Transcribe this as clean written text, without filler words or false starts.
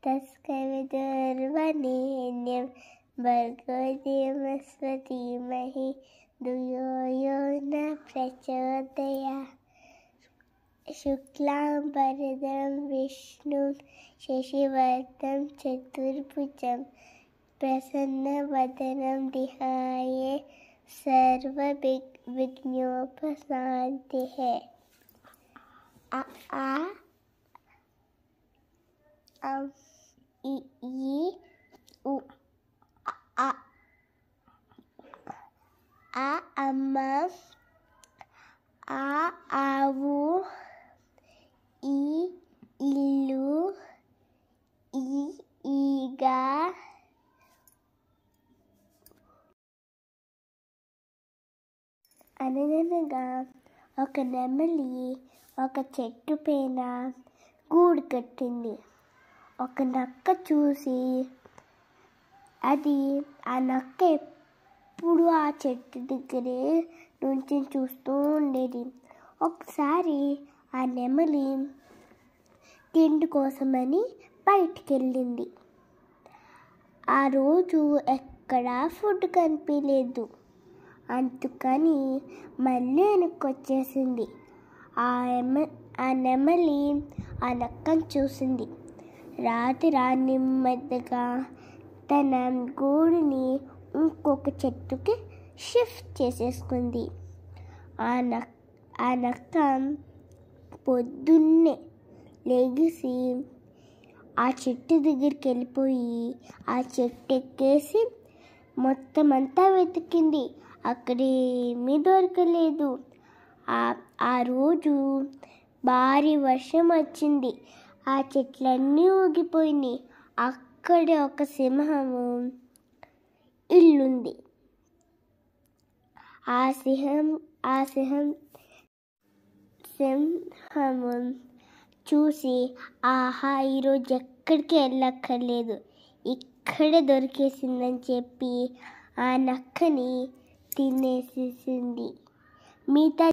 तस्कविदुर्वरेण्यं भर्गो देवस्य धीमहि धियो यो न प्रचोदयात्। शुक्लांबरधरं विष्णुं शशिवर्णं चतुर्भुजं प्रसन्नवदनं ध्याये सर्वविघ्नोपशान्तये। अ आ इ ई उ आ आ అమ్మ ఆ ఆవు ఈ ఇల్లు ఈ ఈగ అనగనగా ఒక నెమలి ఒక చెట్టు పైన గూడు కట్టింది. ఒక నక్క చూసి ఆ నక్క ఎప్పుడు ఆ చెట్టు దగ్గరే నుంచి చూస్తూ ఉండేది. ఒకసారి ఆ నెమలి తిండి కోసమని బయటికి వెళ్ళింది. ఆ రోజు ఎక్కడా ఫుడ్ కనిపించలేదు. అందుకని మళ్ళీ వెనక్కి వచ్చేసింది. ఆ నెమలి ఆ నక్కను చూసింది. నెమ్మదిగా తన గూడుని ఇంకొక చెట్టుకి షిఫ్ట్ చేసేసుకుంది. ఆ నక్క పొద్దున్నే లెగిసి ఆ చెట్టు దగ్గరికి వెళ్ళిపోయి ఆ చెట్టు ఎక్కేసి మొత్తం అంతా వెతికింది. అక్కడేమీ దొరకలేదు. ఆ రోజు భారీ వర్షం వచ్చింది. ఆ చెట్లన్నీ ఊగిపోయినాయి. అక్కడే ఒక సింహము ఇల్లుంది. ఆ సింహము చూసి ఆహా, ఈరోజు ఎక్కడికి వెళ్ళక్కర్లేదు, ఇక్కడే దొరికేసిందని చెప్పి ఆ నక్కని తినేసేసింది. మిగతా